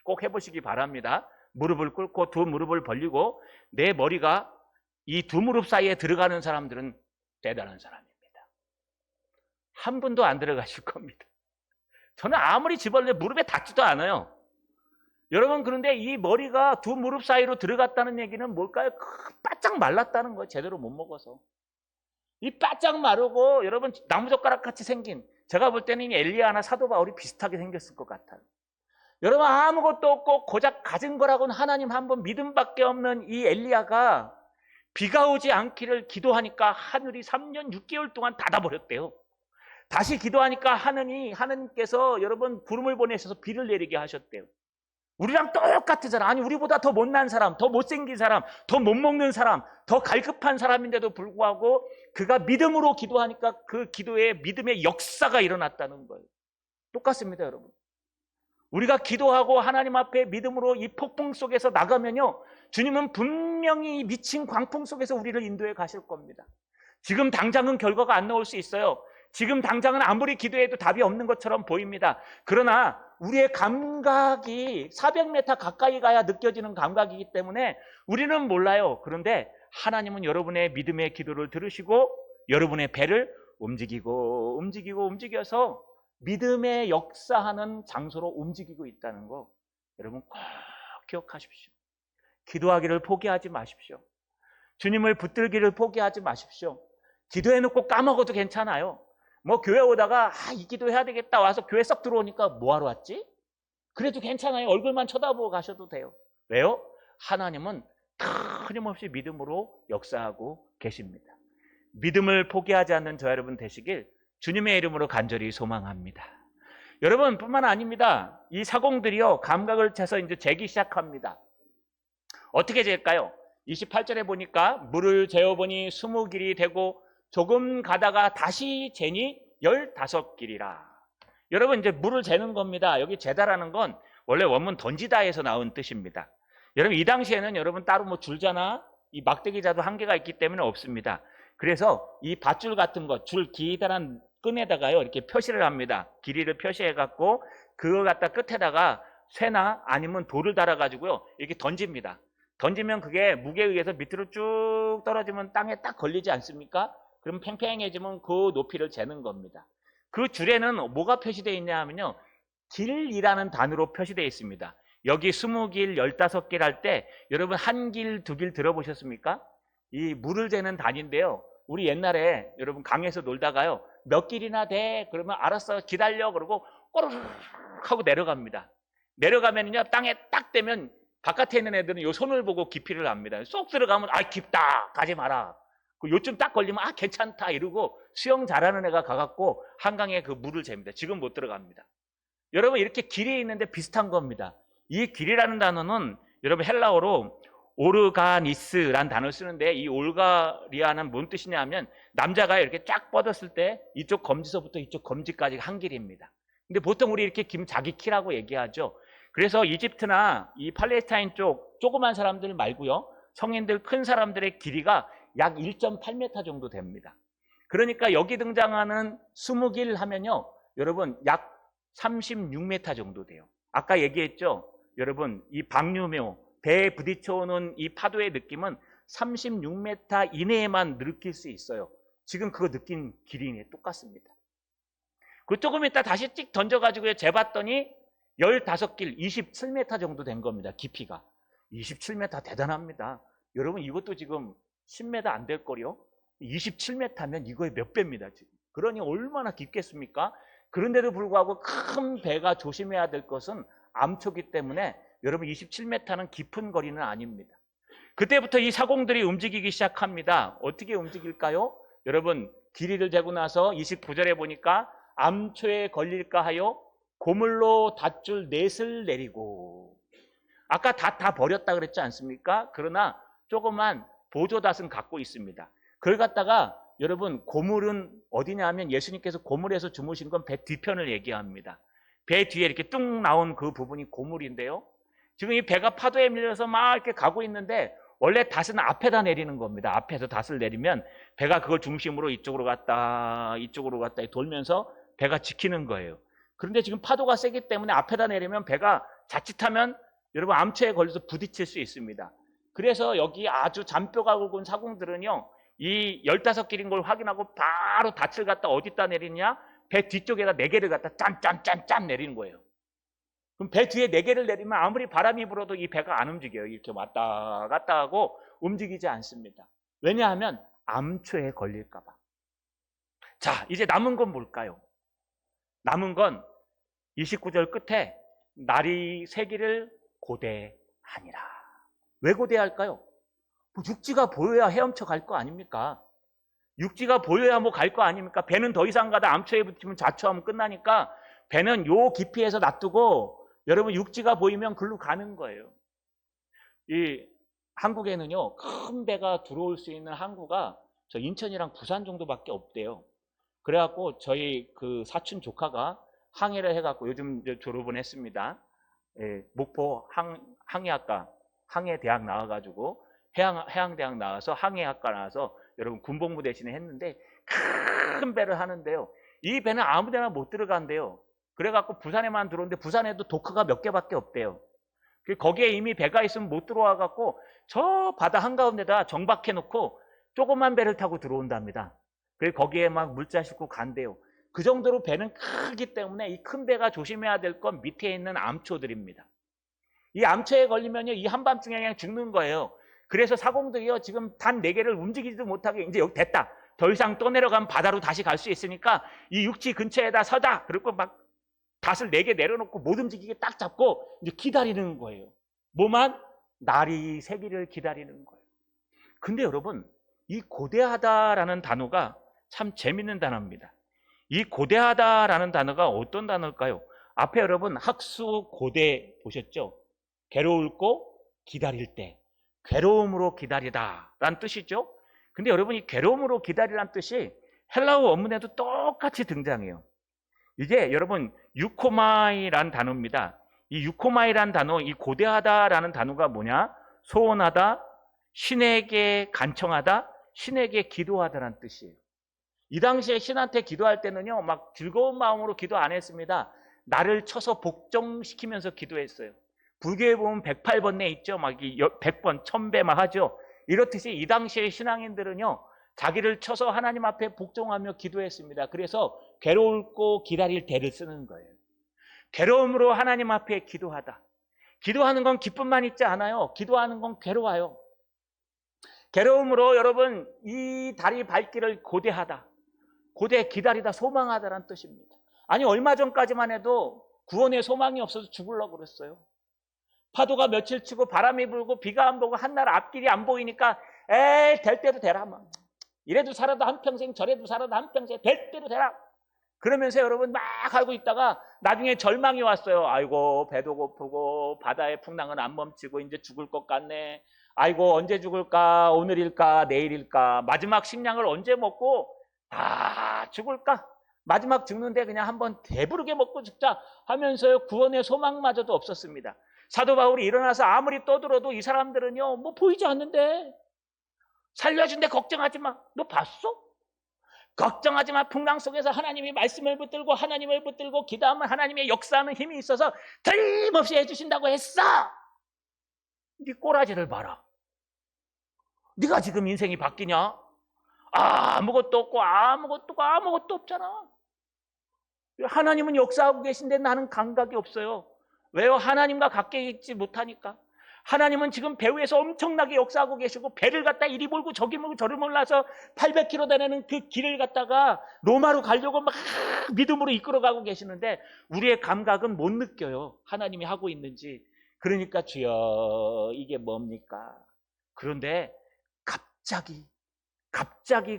꼭 해보시기 바랍니다. 무릎을 꿇고 두 무릎을 벌리고 내 머리가 이 두 무릎 사이에 들어가는 사람들은 대단한 사람입니다. 한 분도 안 들어가실 겁니다. 저는 아무리 집어넣어 무릎에 닿지도 않아요. 여러분, 그런데 이 머리가 두 무릎 사이로 들어갔다는 얘기는 뭘까요? 바짝 말랐다는 거예요. 제대로 못 먹어서. 이 바짝 마르고 여러분 나무젓가락 같이 생긴, 제가 볼 때는 엘리야나 사도 바울이 비슷하게 생겼을 것 같아요. 여러분, 아무것도 없고 고작 가진 거라고는 하나님 한 분 믿음밖에 없는 이 엘리야가 비가 오지 않기를 기도하니까 하늘이 3년 6개월 동안 닫아버렸대요. 다시 기도하니까 하느님께서 여러분 구름을 보내셔서 비를 내리게 하셨대요. 우리랑 똑같으잖아. 아니, 우리보다 더 못난 사람, 더 못생긴 사람, 더 못 먹는 사람, 더 갈급한 사람인데도 불구하고 그가 믿음으로 기도하니까 그 기도에 믿음의 역사가 일어났다는 거예요. 똑같습니다, 여러분. 우리가 기도하고 하나님 앞에 믿음으로 이 폭풍 속에서 나가면요, 주님은 분명히 미친 광풍 속에서 우리를 인도해 가실 겁니다. 지금 당장은 결과가 안 나올 수 있어요. 지금 당장은 아무리 기도해도 답이 없는 것처럼 보입니다. 그러나 우리의 감각이 400m 가까이 가야 느껴지는 감각이기 때문에 우리는 몰라요. 그런데 하나님은 여러분의 믿음의 기도를 들으시고 여러분의 배를 움직여서 믿음의 역사하는 장소로 움직이고 있다는 거 여러분 꼭 기억하십시오. 기도하기를 포기하지 마십시오. 주님을 붙들기를 포기하지 마십시오. 기도해놓고 까먹어도 괜찮아요. 뭐 교회 오다가 이 기도해야 되겠다 와서 교회 썩 들어오니까 뭐하러 왔지? 그래도 괜찮아요. 얼굴만 쳐다보고 가셔도 돼요. 왜요? 하나님은 끊임없이 믿음으로 역사하고 계십니다. 믿음을 포기하지 않는 저 여러분 되시길 주님의 이름으로 간절히 소망합니다. 여러분 뿐만 아닙니다. 이 사공들이요, 감각을 채서 이제 재기 시작합니다. 어떻게 잴까요? 28절에 보니까 물을 재어보니 20길이 되고 조금 가다가 다시 재니 15길이라. 여러분, 이제 물을 재는 겁니다. 여기 재다라는 건 원래 원문 던지다에서 나온 뜻입니다. 여러분, 이 당시에는 여러분 따로 뭐 줄자나 이 막대기자도 한계가 있기 때문에 없습니다. 그래서 이 밧줄 같은 거, 줄 기다란 끈에다가요, 이렇게 표시를 합니다. 길이를 표시해 갖고 그걸 갖다 끝에다가 쇠나 아니면 돌을 달아가지고요, 이렇게 던집니다. 던지면 그게 무게에 의해서 밑으로 쭉 떨어지면 땅에 딱 걸리지 않습니까? 그럼 팽팽해지면 그 높이를 재는 겁니다. 그 줄에는 뭐가 표시되어 있냐 하면요, 길이라는 단어로 표시되어 있습니다. 여기 20길, 15길 할 때 여러분 1길, 2길 들어보셨습니까? 이 물을 재는 단위인데요, 우리 옛날에 여러분 강에서 놀다가요, 몇 길이나 돼? 그러면 알았어, 기다려. 그러고 꼬르륵 하고 내려갑니다. 내려가면요, 땅에 딱 대면 바깥에 있는 애들은 요 손을 보고 깊이를 압니다. 쏙 들어가면 깊다, 가지 마라. 요쯤 딱 걸리면 괜찮다 이러고 수영 잘하는 애가 가갖고 한강에 그 물을 잽니다. 지금 못 들어갑니다. 여러분, 이렇게 길이 있는데 비슷한 겁니다. 이 길이라는 단어는 여러분 헬라어로 오르가니스라는 단어를 쓰는데, 이 올가리아는 뭔 뜻이냐 하면 남자가 이렇게 쫙 뻗었을 때 이쪽 검지서부터 이쪽 검지까지 한 길입니다. 근데 보통 우리 이렇게 자기 키라고 얘기하죠. 그래서 이집트나 이 팔레스타인 쪽 조그만 사람들 말고요, 성인들 큰 사람들의 길이가 약 1.8m 정도 됩니다. 그러니까 여기 등장하는 20길 하면요, 여러분 약 36m 정도 돼요. 아까 얘기했죠, 여러분 이 방류묘, 배에 부딪혀오는 이 파도의 느낌은 36m 이내에만 느낄 수 있어요. 지금 그거 느낀 길이네 똑같습니다. 그 조금 있다 다시 찍 던져가지고 재봤더니 15길, 27m 정도 된 겁니다. 깊이가 27m 대단합니다. 여러분, 이것도 지금 10m 안 될 거요. 27m면 이거의 몇 배입니다. 지금. 그러니 얼마나 깊겠습니까? 그런데도 불구하고 큰 배가 조심해야 될 것은 암초기 때문에 여러분 27m는 깊은 거리는 아닙니다. 그때부터 이 사공들이 움직이기 시작합니다. 어떻게 움직일까요? 여러분, 길이를 재고 나서 29절에 보니까 암초에 걸릴까 하여 고물로 닷줄 넷을 내리고, 아까 다 버렸다 그랬지 않습니까? 그러나 조그만 보조닷은 갖고 있습니다. 그걸 갖다가 여러분, 고물은 어디냐 하면 예수님께서 고물에서 주무신 건 배 뒤편을 얘기합니다. 배 뒤에 이렇게 뚝 나온 그 부분이 고물인데요. 지금 이 배가 파도에 밀려서 막 이렇게 가고 있는데 원래 닷은 앞에다 내리는 겁니다. 앞에서 닷을 내리면 배가 그걸 중심으로 이쪽으로 갔다 돌면서 배가 지키는 거예요. 그런데 지금 파도가 세기 때문에 앞에다 내리면 배가 자칫하면 여러분 암초에 걸려서 부딪힐 수 있습니다. 그래서 여기 아주 잔뼈가 굵은 사공들은요, 이 15길인 걸 확인하고 바로 닷을 갖다 어디다 내리냐? 배 뒤쪽에다 4개를 갖다 짠 내리는 거예요. 그럼 배 뒤에 4개를 내리면 아무리 바람이 불어도 이 배가 안 움직여요. 이렇게 왔다 갔다 하고 움직이지 않습니다. 왜냐하면 암초에 걸릴까 봐. 자, 이제 남은 건 뭘까요? 남은 건 29절 끝에 날이 새기를 고대하니라. 왜 고대할까요? 뭐 육지가 보여야 헤엄쳐 갈 거 아닙니까? 육지가 보여야 뭐 갈 거 아닙니까? 배는 더 이상 가다 암초에 붙이면 자초하면 끝나니까 배는 요 깊이에서 놔두고 여러분 육지가 보이면 글로 가는 거예요. 이 한국에는요, 큰 배가 들어올 수 있는 항구가 저 인천이랑 부산 정도밖에 없대요. 그래갖고 저희 그 사촌 조카가 항해를 해갖고 요즘 졸업은 했습니다. 예, 목포 항해학과 항해대학 나와가지고 해양대학 나와서 항해학과 나와서 여러분 군복무 대신에 했는데 큰 배를 하는데요. 이 배는 아무데나 못 들어간대요. 그래갖고 부산에만 들어오는데 부산에도 도크가 몇 개밖에 없대요. 거기에 이미 배가 있으면 못 들어와갖고 저 바다 한가운데다 정박해놓고 조그만 배를 타고 들어온답니다. 그래서 거기에 막 물자 싣고 간대요. 그 정도로 배는 크기 때문에 이 큰 배가 조심해야 될 건 밑에 있는 암초들입니다. 이 암초에 걸리면요, 이 한밤중에 그냥 죽는 거예요. 그래서 사공들이요, 지금 단 4개를 움직이지도 못하게 이제 여기 됐다. 더 이상 떠내려가면 바다로 다시 갈 수 있으니까 이 육지 근처에다 서자. 그리고 막 닷을 4개 내려놓고 못 움직이게 딱 잡고 이제 기다리는 거예요. 뭐만? 날이 새기를 기다리는 거예요. 근데 여러분, 이 고대하다라는 단어가 참 재밌는 단어입니다. 이 고대하다라는 단어가 어떤 단어일까요? 앞에 여러분 학수 고대 보셨죠? 괴로울고 기다릴 때, 괴로움으로 기다리다 라는 뜻이죠. 근데 여러분, 이 괴로움으로 기다리라는 뜻이 헬라어 원문에도 똑같이 등장해요. 이게 여러분 유코마이라는 단어입니다. 이 유코마이라는 단어, 이 고대하다라는 단어가 뭐냐? 소원하다, 신에게 간청하다, 신에게 기도하다라는 뜻이에요. 이 당시에 신한테 기도할 때는요, 막 즐거운 마음으로 기도 안 했습니다. 나를 쳐서 복종시키면서 기도했어요. 불교에 보면 108번뇌 있죠. 막 100번, 1000배 막 하죠. 이렇듯이 이 당시의 신앙인들은요, 자기를 쳐서 하나님 앞에 복종하며 기도했습니다. 그래서 괴로울고 기다릴 때를 쓰는 거예요. 괴로움으로 하나님 앞에 기도하다. 기도하는 건 기쁨만 있지 않아요. 기도하는 건 괴로워요. 괴로움으로 여러분 이 다리 발길을 고대하다. 고대 기다리다, 소망하다라는 뜻입니다. 아니 얼마 전까지만 해도 구원의 소망이 없어서 죽으려고 그랬어요. 파도가 며칠 치고 바람이 불고 비가 안 보고 한날 앞길이 안 보이니까 에이 될 대로 되라. 막. 이래도 살아도 한평생 저래도 살아도 한평생 될 대로 되라. 그러면서 여러분 막 하고 있다가 나중에 절망이 왔어요. 아이고 배도 고프고 바다의 풍랑은 안 멈추고 이제 죽을 것 같네. 아이고 언제 죽을까? 오늘일까? 내일일까? 마지막 식량을 언제 먹고 다 죽을까? 마지막 죽는데 그냥 한번 배부르게 먹고 죽자 하면서요, 구원의 소망마저도 없었습니다. 사도 바울이 일어나서 아무리 떠들어도 이 사람들은요, 뭐 보이지 않는데 살려준대 걱정하지 마. 너 봤어? 걱정하지 마. 풍랑 속에서 하나님이 말씀을 붙들고 하나님을 붙들고 기도하면 하나님의 역사하는 힘이 있어서 틀림없이 해주신다고 했어. 네 꼬라지를 봐라. 네가 지금 인생이 바뀌냐? 아무것도 없고 아무것도 없잖아. 하나님은 역사하고 계신데 나는 감각이 없어요. 왜요? 하나님과 가까이 있지 못하니까. 하나님은 지금 배 위에서 엄청나게 역사하고 계시고 배를 갖다 이리 몰고 저기 몰고 저를 몰라서 800km 다니는 그 길을 갖다가 로마로 가려고 막 믿음으로 이끌어가고 계시는데 우리의 감각은 못 느껴요. 하나님이 하고 있는지. 그러니까 주여 이게 뭡니까? 그런데 갑자기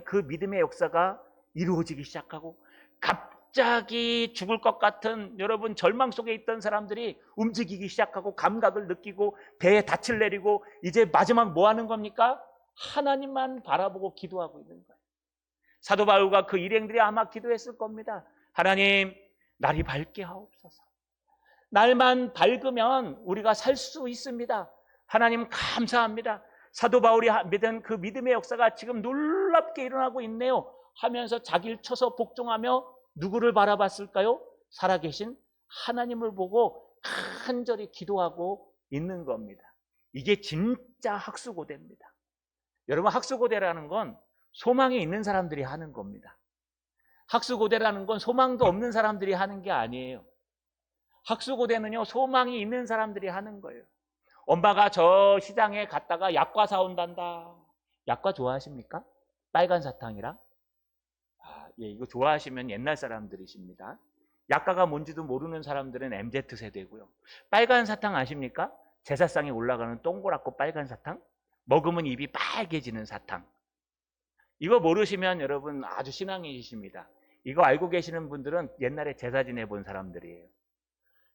그 믿음의 역사가 이루어지기 시작하고, 갑자기 죽을 것 같은 여러분 절망 속에 있던 사람들이 움직이기 시작하고, 감각을 느끼고, 배에 닻을 내리고, 이제 마지막 뭐 하는 겁니까? 하나님만 바라보고 기도하고 있는 거예요. 사도 바울과 그 일행들이 아마 기도했을 겁니다. 하나님, 날이 밝게 하옵소서. 날만 밝으면 우리가 살 수 있습니다. 하나님 감사합니다. 사도 바울이 믿은 그 믿음의 역사가 지금 놀랍게 일어나고 있네요 하면서 자기를 쳐서 복종하며 누구를 바라봤을까요? 살아계신 하나님을 보고 간절히 기도하고 있는 겁니다. 이게 진짜 학수고대입니다. 여러분, 학수고대라는 건 소망이 있는 사람들이 하는 겁니다. 학수고대라는 건 소망도 없는 사람들이 하는 게 아니에요. 학수고대는요, 소망이 있는 사람들이 하는 거예요. 엄마가 저 시장에 갔다가 약과 사온단다. 약과 좋아하십니까? 빨간 사탕이랑? 예, 이거 좋아하시면 옛날 사람들이십니다. 약과가 뭔지도 모르는 사람들은 MZ세대고요. 빨간 사탕 아십니까? 제사상에 올라가는 동그랗고 빨간 사탕? 먹으면 입이 빨개지는 사탕. 이거 모르시면 여러분 아주 신앙이십니다. 이거 알고 계시는 분들은 옛날에 제사 지내본 사람들이에요.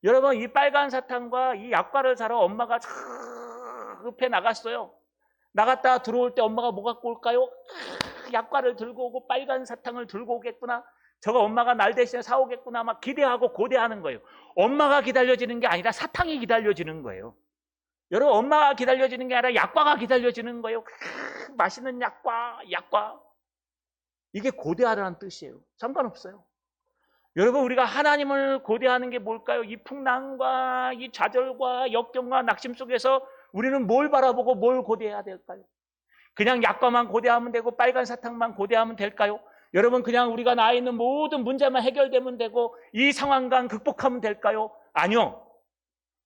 여러분, 이 빨간 사탕과 이 약과를 사러 엄마가 급해 나갔어요. 나갔다 들어올 때 엄마가 뭐 갖고 올까요? 약과를 들고 오고 빨간 사탕을 들고 오겠구나. 저거 엄마가 날 대신에 사오겠구나. 막 기대하고 고대하는 거예요. 엄마가 기다려지는 게 아니라 사탕이 기다려지는 거예요. 여러분, 엄마가 기다려지는 게 아니라 약과가 기다려지는 거예요. 맛있는 약과. 이게 고대하라는 뜻이에요. 상관없어요. 여러분, 우리가 하나님을 고대하는 게 뭘까요? 이 풍랑과 이 좌절과 역경과 낙심 속에서 우리는 뭘 바라보고 뭘 고대해야 될까요? 그냥 약과만 고대하면 되고 빨간 사탕만 고대하면 될까요? 여러분, 그냥 우리가 나 있는 모든 문제만 해결되면 되고 이 상황만 극복하면 될까요? 아니요.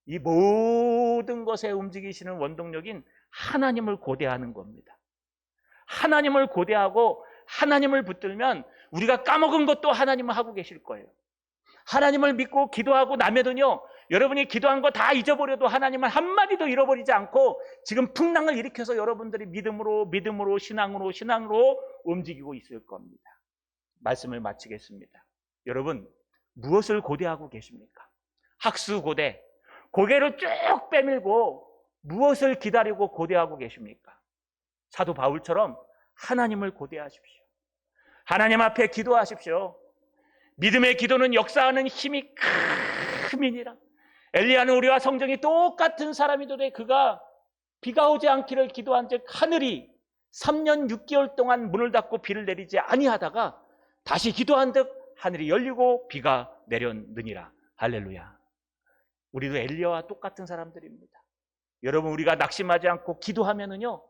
이 모든 것에 움직이시는 원동력인 하나님을 고대하는 겁니다. 하나님을 고대하고 하나님을 붙들면 우리가 까먹은 것도 하나님은 하고 계실 거예요. 하나님을 믿고 기도하고 나면은요, 여러분이 기도한 거 다 잊어버려도 하나님은 한마디도 잃어버리지 않고 지금 풍랑을 일으켜서 여러분들이 믿음으로 신앙으로 움직이고 있을 겁니다. 말씀을 마치겠습니다. 여러분, 무엇을 고대하고 계십니까? 학수고대, 고개를 쭉 빼밀고 무엇을 기다리고 고대하고 계십니까? 사도 바울처럼 하나님을 고대하십시오. 하나님 앞에 기도하십시오. 믿음의 기도는 역사하는 힘이 크니라. 엘리야는 우리와 성정이 똑같은 사람이더래. 그가 비가 오지 않기를 기도한 즉 하늘이 3년 6개월 동안 문을 닫고 비를 내리지 아니하다가 다시 기도한 듯 하늘이 열리고 비가 내렸느니라. 할렐루야. 우리도 엘리야와 똑같은 사람들입니다. 여러분, 우리가 낙심하지 않고 기도하면은요,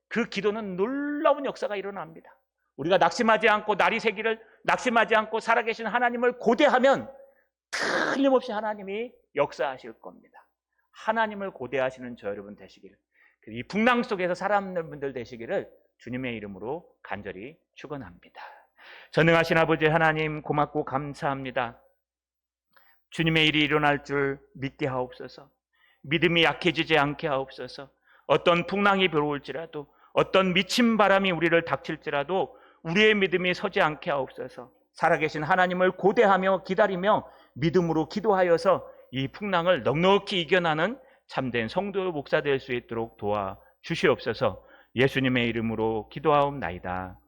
그 기도는 놀라운 역사가 일어납니다. 우리가 낙심하지 않고 날이 새기를 낙심하지 않고 살아계신 하나님을 고대하면 틀림없이 하나님이 역사하실 겁니다. 하나님을 고대하시는 저 여러분 되시기를, 이 풍랑 속에서 살아남는 분들 되시기를 주님의 이름으로 간절히 축원합니다. 전능하신 아버지 하나님, 고맙고 감사합니다. 주님의 일이 일어날 줄 믿게 하옵소서. 믿음이 약해지지 않게 하옵소서. 어떤 풍랑이 불어올지라도, 어떤 미친 바람이 우리를 닥칠지라도 우리의 믿음이 서지 않게 하옵소서. 살아계신 하나님을 고대하며 기다리며 믿음으로 기도하여서 이 풍랑을 넉넉히 이겨나는 참된 성도 목사 될 수 있도록 도와주시옵소서. 예수님의 이름으로 기도하옵나이다.